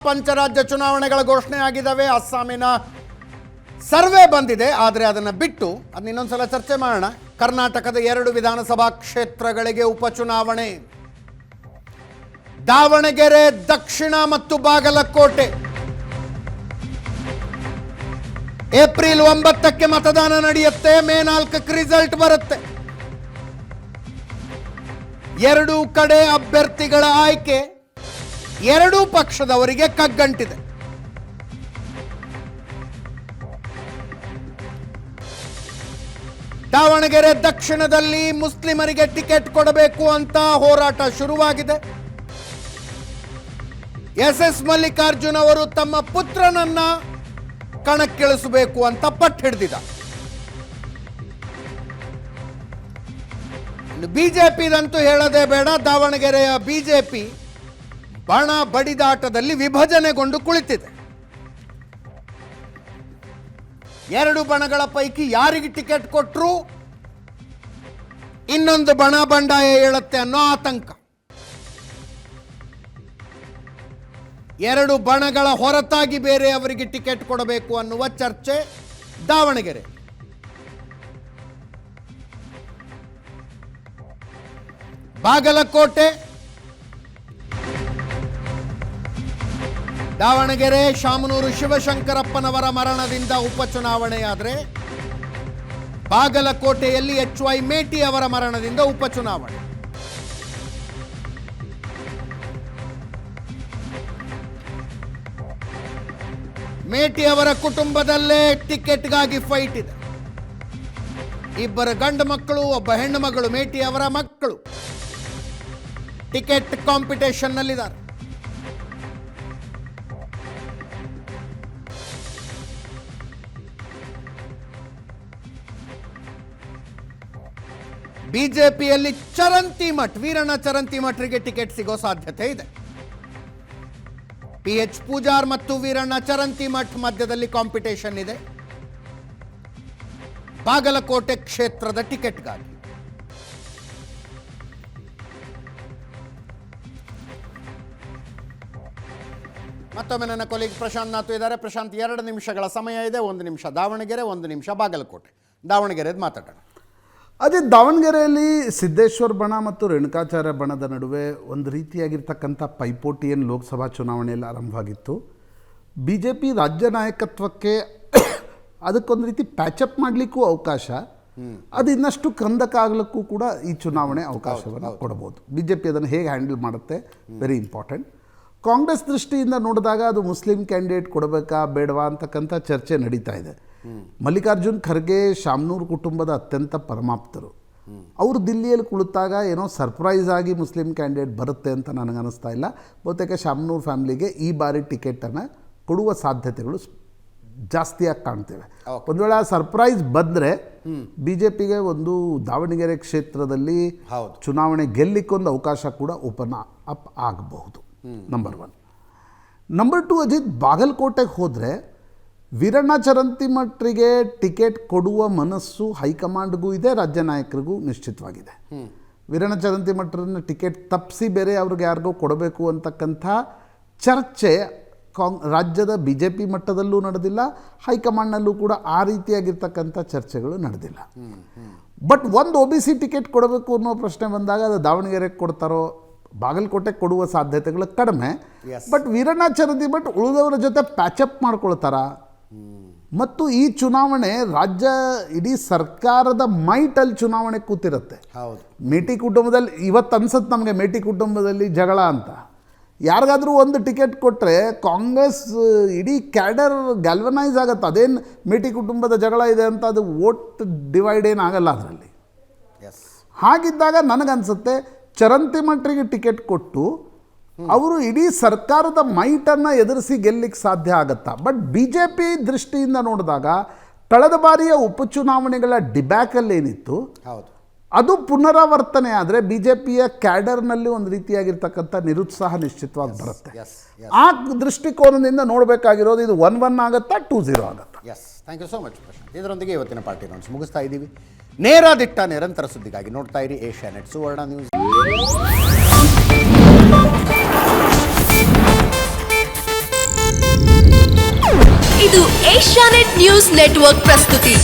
ಪಂಚರಾಜ್ಯ ಚುನಾವಣೆಗಳ ಘೋಷಣೆ ಆಗಿದ್ದಾವೆ. ಅಸ್ಸಾಮಿನ ಸರ್ವೆ ಬಂದಿದೆ. ಆದರೆ ಅದನ್ನು ಬಿಟ್ಟು ಅದನ್ನ ಇನ್ನೊಂದ್ಸಲ ಚರ್ಚೆ ಮಾಡೋಣ. ಕರ್ನಾಟಕದ 2 ವಿಧಾನಸಭಾ ಕ್ಷೇತ್ರಗಳಿಗೆ ಉಪಚುನಾವಣೆ. ದಾವಣಗೆರೆ ದಕ್ಷಿಣ ಮತ್ತು ಬಾಗಲಕೋಟೆ. ಏಪ್ರಿಲ್ 9ಕ್ಕೆ ಮತದಾನ ನಡೆಯುತ್ತೆ. ಮೇ 4ಕ್ಕೆ ರಿಸಲ್ಟ್ ಬರುತ್ತೆ. 2 ಕಡೆ ಅಭ್ಯರ್ಥಿಗಳ ಆಯ್ಕೆ 2 ಪಕ್ಷದವರಿಗೆ ಕಗ್ಗಂಟಿದೆ. ದಾವಣಗೆರೆ ದಕ್ಷಿಣದಲ್ಲಿ ಮುಸ್ಲಿಮರಿಗೆ ಟಿಕೆಟ್ ಕೊಡಬೇಕು ಅಂತ ಹೋರಾಟ ಶುರುವಾಗಿದೆ. ಎಸ್ ಮಲ್ಲಿಕಾರ್ಜುನ್ ಅವರು ತಮ್ಮ ಪುತ್ರನನ್ನ ಕಣಕ್ಕಿಳಿಸಬೇಕು ಅಂತ ಪಟ್ಟು ಹಿಡಿದಿದ್ದ. ಬಿಜೆಪಿದಂತೂ ಹೇಳೋದೇ ಬೇಡ. ದಾವಣಗೆರೆಯ ಬಿಜೆಪಿ ಬಣ ಬಡಿದಾಟದಲ್ಲಿ ವಿಭಜನೆಗೊಂಡು ಕುಳಿತಿದೆ. 2 ಬಣಗಳ ಪೈಕಿ ಯಾರಿಗೆ ಟಿಕೆಟ್ ಕೊಟ್ಟರು ಇನ್ನೊಂದು ಬಣ ಬಂಡಾಯ ಹೇಳುತ್ತೆ ಅನ್ನೋ ಆತಂಕ. 2 ಬಣಗಳ ಹೊರತಾಗಿ ಬೇರೆ ಅವರಿಗೆ ಟಿಕೆಟ್ ಕೊಡಬೇಕು ಅನ್ನುವ ಚರ್ಚೆ ದಾವಣಗೆರೆ. ಬಾಗಲಕೋಟೆ, ದಾವಣಗೆರೆ ಶಾಮನೂರು ಶಿವಶಂಕರಪ್ಪನವರ ಮರಣದಿಂದ ಉಪಚುನಾವಣೆಯಾದರೆ ಬಾಗಲಕೋಟೆಯಲ್ಲಿ HY ಮೇಟಿ ಅವರ ಮರಣದಿಂದ ಉಪಚುನಾವಣೆ. ಮೇಟಿ ಅವರ ಕುಟುಂಬದಲ್ಲೇ ಟಿಕೆಟ್ಗಾಗಿ ಫೈಟ್ ಇದೆ. 2 ಗಂಡು ಮಕ್ಕಳು, 1 ಹೆಣ್ಣು ಮಗಳು, ಮೇಟಿ ಅವರ ಮಕ್ಕಳು ಟಿಕೆಟ್ ಕಾಂಪಿಟೇಷನ್ ನಲ್ಲಿದ್ದಾರೆ. ಬಿಜೆಪಿಯಲ್ಲಿ ಚರಂತಿಮಠ್, ವೀರಣ್ಣ ಚರಂತಿಮಠರಿಗೆ ಟಿಕೆಟ್ ಸಿಗೋ ಸಾಧ್ಯತೆ ಇದೆ. PH ಪೂಜಾರ್ ಮತ್ತು ವೀರಣ್ಣ ಚರಂತಿಮಠ್ ಮಧ್ಯದಲ್ಲಿ ಕಾಂಪಿಟೇಷನ್ ಇದೆ ಬಾಗಲಕೋಟೆ ಕ್ಷೇತ್ರದ ಟಿಕೆಟ್ಗಾಗಿ. ಮತ್ತೊಮ್ಮೆ ನನ್ನ ಕೊಲೀಗ್ ಪ್ರಶಾಂತ್ ನಾಥ್ ಇದ್ದಾರೆ. ಪ್ರಶಾಂತ್, 2 ನಿಮಿಷಗಳ ಸಮಯ ಇದೆ. 1 ನಿಮಿಷ ದಾವಣಗೆರೆ, 1 ನಿಮಿಷ ಬಾಗಲಕೋಟೆ. ದಾವಣಗೆರೆದು ಮಾತಾಡೋಣ. ಅದೇ ದಾವಣಗೆರೆಯಲ್ಲಿ ಸಿದ್ದೇಶ್ವರ ಬಣ ಮತ್ತು ರೇಣುಕಾಚಾರ್ಯ ಬಣದ ನಡುವೆ ಒಂದು ರೀತಿಯಾಗಿರ್ತಕ್ಕಂಥ ಪೈಪೋಟಿ ಏನು ಲೋಕಸಭಾ ಚುನಾವಣೆಯಲ್ಲಿ ಆರಂಭವಾಗಿತ್ತು. BJP ರಾಜ್ಯ ನಾಯಕತ್ವಕ್ಕೆ ಅದಕ್ಕೊಂದು ರೀತಿ ಪ್ಯಾಚಪ್ ಮಾಡಲಿಕ್ಕೂ ಅವಕಾಶ, ಅದು ಇನ್ನಷ್ಟು ಕಂದಕ ಆಗಲಿಕ್ಕೂ ಕೂಡ ಈ ಚುನಾವಣೆ ಅವಕಾಶವನ್ನು ಕೊಡಬಹುದು. BJP ಅದನ್ನು ಹೇಗೆ ಹ್ಯಾಂಡಲ್ ಮಾಡುತ್ತೆ, ವೆರಿ ಇಂಪಾರ್ಟೆಂಟ್. ಕಾಂಗ್ರೆಸ್ ದೃಷ್ಟಿಯಿಂದ ನೋಡಿದಾಗ ಅದು ಮುಸ್ಲಿಂ ಕ್ಯಾಂಡಿಡೇಟ್ ಕೊಡಬೇಕಾ ಬೇಡವಾ ಅಂತಕ್ಕಂಥ ಚರ್ಚೆ ನಡೀತಾ ಇದೆ. ಮಲ್ಲಿಕಾರ್ಜುನ್ ಖರ್ಗೆ ಶಾಮನೂರು ಕುಟುಂಬದ ಅತ್ಯಂತ ಪರಮಾಪ್ತರು. ಅವರು ದಿಲ್ಲಿಯಲ್ಲಿ ಕುಳಿತಾಗ ಏನೋ ಸರ್ಪ್ರೈಸ್ ಆಗಿ ಮುಸ್ಲಿಂ ಕ್ಯಾಂಡಿಡೇಟ್ ಬರುತ್ತೆ ಅಂತ ನನಗನ್ನಿಸ್ತಾ ಇಲ್ಲ. ಬಹುತೇಕ ಶಾಮನೂರು ಫ್ಯಾಮಿಲಿಗೆ ಈ ಬಾರಿ ಟಿಕೆಟನ್ನು ಕೊಡುವ ಸಾಧ್ಯತೆಗಳು ಜಾಸ್ತಿಯಾಗಿ ಕಾಣ್ತೇವೆ. ಒಂದು ವೇಳೆ ಆ ಸರ್ಪ್ರೈಸ್ ಬಂದರೆ BJPಗೆ ಒಂದು ದಾವಣಗೆರೆ ಕ್ಷೇತ್ರದಲ್ಲಿ ಚುನಾವಣೆ ಗೆಲ್ಲಿಕ್ಕೊಂದು ಅವಕಾಶ ಕೂಡ ಓಪನ್ ಅಪ್ ಆಗಬಹುದು. ನಂಬರ್ 1. ನಂಬರ್ 2, ಅಜಿತ್, ಬಾಗಲಕೋಟೆಗೆ ಹೋದರೆ ವೀರಣ್ಣ ಚರಂತಿಮಠರಿಗೆ ಟಿಕೆಟ್ ಕೊಡುವ ಮನಸ್ಸು ಹೈಕಮಾಂಡ್ಗೂ ಇದೆ, ರಾಜ್ಯ ನಾಯಕರಿಗೂ ನಿಶ್ಚಿತವಾಗಿದೆ. ವೀರಣ್ಣ ಚರಂತಿಮಠರನ್ನ ಟಿಕೆಟ್ ತಪ್ಪಿಸಿ ಬೇರೆ ಅವ್ರಿಗೆ ಯಾರಿಗೋ ಕೊಡಬೇಕು ಅಂತಕ್ಕಂಥ ಚರ್ಚೆ ರಾಜ್ಯದ BJP ಮಟ್ಟದಲ್ಲೂ ನಡೆದಿಲ್ಲ, ಹೈಕಮಾಂಡ್ನಲ್ಲೂ ಕೂಡ ಆ ರೀತಿಯಾಗಿರ್ತಕ್ಕಂಥ ಚರ್ಚೆಗಳು ನಡೆದಿಲ್ಲ. ಬಟ್ ಒಂದು OBC ಟಿಕೆಟ್ ಕೊಡಬೇಕು ಅನ್ನೋ ಪ್ರಶ್ನೆ ಬಂದಾಗ ಅದು ದಾವಣಗೆರೆಗೆ ಕೊಡ್ತಾರೋ ಬಾಗಲಕೋಟೆಗೆ ಕೊಡುವ ಸಾಧ್ಯತೆಗಳು ಕಡಿಮೆ. ಬಟ್ ವೀರಣ್ಣ ಚರಂತಿಮಠ್ ಉಳಿದವರ ಜೊತೆ ಪ್ಯಾಚಪ್ ಮಾಡ್ಕೊಳ್ತಾರ. ಮತ್ತು ಈ ಚುನಾವಣೆ ರಾಜ್ಯ ಇಡೀ ಸರ್ಕಾರದ ಮೈಟಲ್ಲಿ ಚುನಾವಣೆ ಕೂತಿರುತ್ತೆ. ಮೇಟಿ ಕುಟುಂಬದಲ್ಲಿ ಇವತ್ತು ಅನ್ಸುತ್ತೆ ನಮಗೆ ಮೇಟಿ ಕುಟುಂಬದಲ್ಲಿ ಜಗಳ ಅಂತ. ಯಾರಿಗಾದ್ರೂ ಒಂದು ಟಿಕೆಟ್ ಕೊಟ್ಟರೆ ಕಾಂಗ್ರೆಸ್ ಇಡೀ ಕ್ಯಾಡರ್ ಗ್ಯಾಲ್ವನೈಸ್ ಆಗುತ್ತೆ. ಅದೇನು ಮೇಟಿ ಕುಟುಂಬದ ಜಗಳ ಇದೆ ಅಂತ ಅದು ವೋಟ್ ಡಿವೈಡ್ ಏನಾಗಲ್ಲ ಅದರಲ್ಲಿ. ಹಾಗಿದ್ದಾಗ ನನಗನ್ಸುತ್ತೆ ಚರಂತಿಮಠರಿಗೆ ಟಿಕೆಟ್ ಕೊಟ್ಟು ಅವರು ಇಡೀ ಸರ್ಕಾರದ ಮೈಟನ್ನು ಎದುರಿಸಿ ಗೆಲ್ಲಿಕ್ಕೆ ಸಾಧ್ಯ ಆಗುತ್ತಾ. ಬಟ್ BJP ದೃಷ್ಟಿಯಿಂದ ನೋಡಿದಾಗ ಕಳೆದ ಬಾರಿಯ ಉಪಚುನಾವಣೆಗಳ ಡಿಬ್ಯಾಕಲ್ ಏನಿತ್ತು ಅದು ಪುನರಾವರ್ತನೆ ಆದರೆ BJPಯ ಕ್ಯಾಡರ್ನಲ್ಲಿ ಒಂದು ರೀತಿಯಾಗಿರ್ತಕ್ಕಂಥ ನಿರುತ್ಸಾಹ ನಿಶ್ಚಿತವಾಗಿ ಬರುತ್ತೆ. ಆ ದೃಷ್ಟಿಕೋನದಿಂದ ನೋಡಬೇಕಾಗಿರೋದು ಇದು 1-1 ಆಗುತ್ತಾ 2-0 ಆಗುತ್ತಾ. Thank you so much Prashant. ಇದರೊಂದಿಗೆ ಇವತ್ತಿನ ಪಾರ್ಟಿ ರೌಂಡ್ಸ್ ಮುಗಿಸ್ತಾ ಇದ್ದೀವಿ. ನೇರ ದಿಟ್ಟ ನಿರಂತರ ಸುದ್ದಿಗಾಗಿ ನೋಡ್ತಾ ಇರಿ ಏಷ್ಯಾನೆಟ್ ಸುವರ್ಣ ನ್ಯೂಸ್. ಇದು ಏಷ್ಯಾನೆಟ್ ನ್ಯೂಸ್ ನೆಟ್ವರ್ಕ್ ಪ್ರಸ್ತುತಿ.